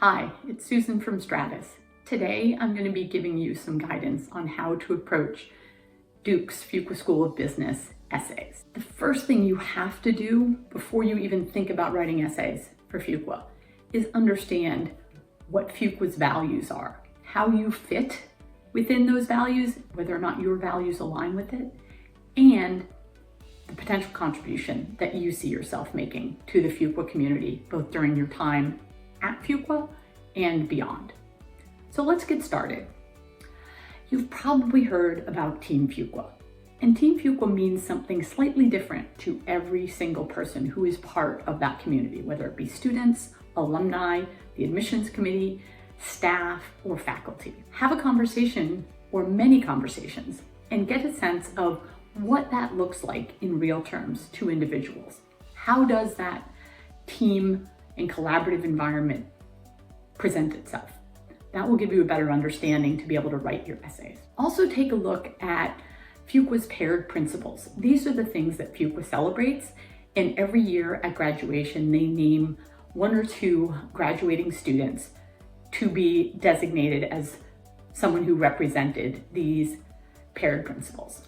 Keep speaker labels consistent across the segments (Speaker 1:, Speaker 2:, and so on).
Speaker 1: Hi, it's Susan from Stratus. Today, I'm going to be giving you some guidance on how to approach Duke's Fuqua School of Business essays. The first thing you have to do before you even think about writing essays for Fuqua is understand what Fuqua's values are, how you fit within those values, whether or not your values align with it, and the potential contribution that you see yourself making to the Fuqua community, both during your time at Fuqua and beyond. So let's get started. You've probably heard about Team Fuqua, and Team Fuqua means something slightly different to every single person who is part of that community, whether it be students, alumni, the admissions committee, staff, or faculty. Have a conversation or many conversations and get a sense of what that looks like in real terms to individuals. How does that team and collaborative environment present itself? That will give you a better understanding to be able to write your essays. Also take a look at Fuqua's paired principles. These are the things that Fuqua celebrates, and every year at graduation, they name one or two graduating students to be designated as someone who represented these paired principles.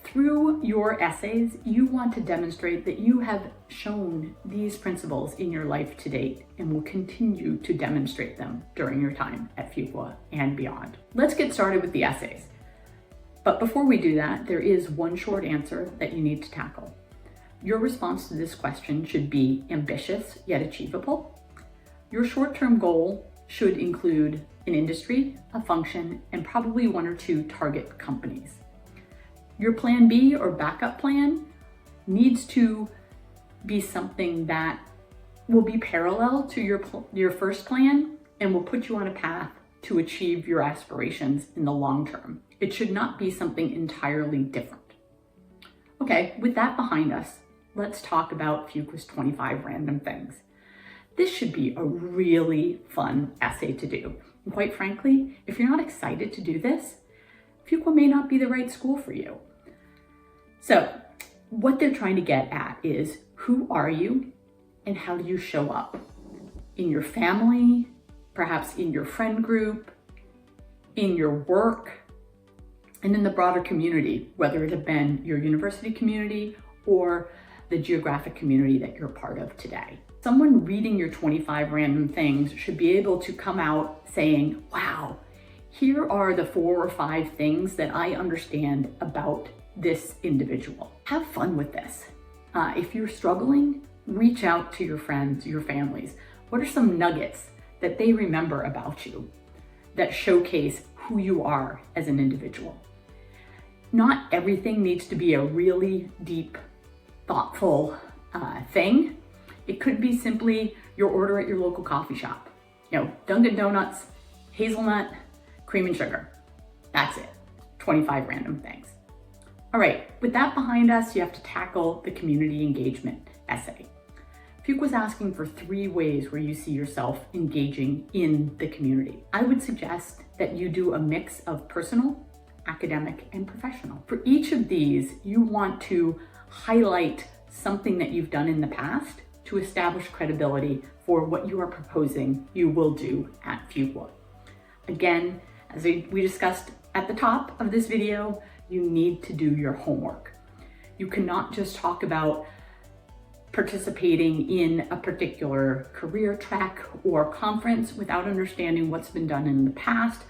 Speaker 1: Through your essays, you want to demonstrate that you have shown these principles in your life to date and will continue to demonstrate them during your time at Fuqua and beyond. Let's get started with the essays. But before we do that, there is one short answer that you need to tackle. Your response to this question should be ambitious yet achievable. Your short-term goal should include an industry, a function, and probably one or two target companies. Your plan B or backup plan needs to be something that will be parallel to your first plan and will put you on a path to achieve your aspirations in the long term. It should not be something entirely different. Okay, with that behind us, let's talk about Fuqua's 25 random things. This should be a really fun essay to do. And quite frankly, if you're not excited to do this, Fuqua may not be the right school for you. So what they're trying to get at is, who are you and how do you show up in your family, perhaps in your friend group, in your work, and in the broader community, whether it have been your university community or the geographic community that you're part of today. Someone reading your 25 random things should be able to come out saying, wow, here are the 4 or 5 things that I understand about this individual. Have fun with this. If you're struggling, reach out to your friends, your families. What are some nuggets that they remember about you that showcase who you are as an individual? Not everything needs to be a really deep, thoughtful thing. It could be simply your order at your local coffee shop. Dunkin' Donuts, hazelnut, cream and sugar. That's it. 25 random things. All right, with that behind us, you have to tackle the community engagement essay. Fuqua's asking for 3 ways where you see yourself engaging in the community. I would suggest that you do a mix of personal, academic, and professional. For each of these, you want to highlight something that you've done in the past to establish credibility for what you are proposing you will do at Fuqua. Again, as we discussed at the top of this video, you need to do your homework. You cannot just talk about participating in a particular career track or conference without understanding what's been done in the past,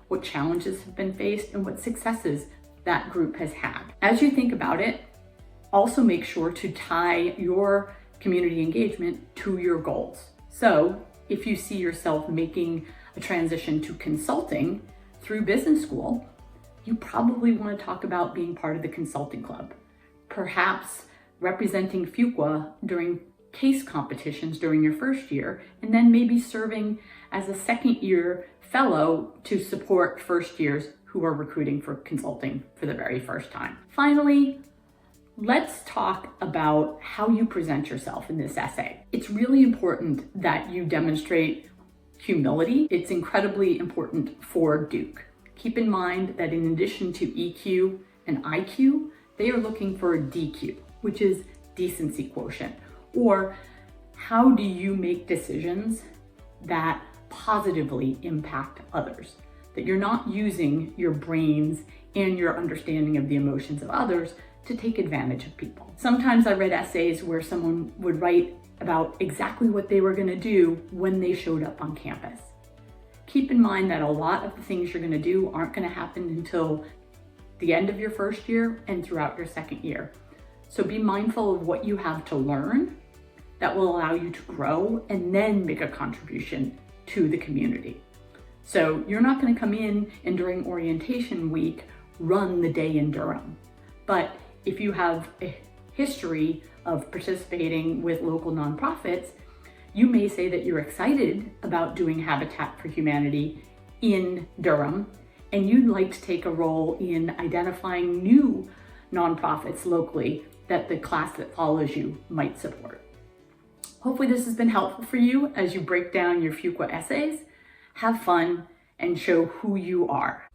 Speaker 1: what challenges have been faced, and what successes that group has had. As you think about it, also make sure to tie your community engagement to your goals. So if you see yourself making a transition to consulting through business school, you probably want to talk about being part of the consulting club, perhaps representing Fuqua during case competitions during your first year, and then maybe serving as a second year fellow to support first years who are recruiting for consulting for the very first time. Finally, let's talk about how you present yourself in this essay. It's really important that you demonstrate humility. It's incredibly important for Duke. Keep in mind that in addition to EQ and IQ, they are looking for a DQ, which is decency quotient, or how do you make decisions that positively impact others, that you're not using your brains and your understanding of the emotions of others to take advantage of people. Sometimes I read essays where someone would write about exactly what they were going to do when they showed up on campus. Keep in mind that a lot of the things you're going to do aren't going to happen until the end of your first year and throughout your second year. So be mindful of what you have to learn that will allow you to grow and then make a contribution to the community. So you're not going to come in and during orientation week run the day in Durham. But if you have a history of participating with local nonprofits, you may say that you're excited about doing Habitat for Humanity in Durham, and you'd like to take a role in identifying new nonprofits locally that the class that follows you might support. Hopefully this has been helpful for you as you break down your Fuqua essays. Have fun and show who you are.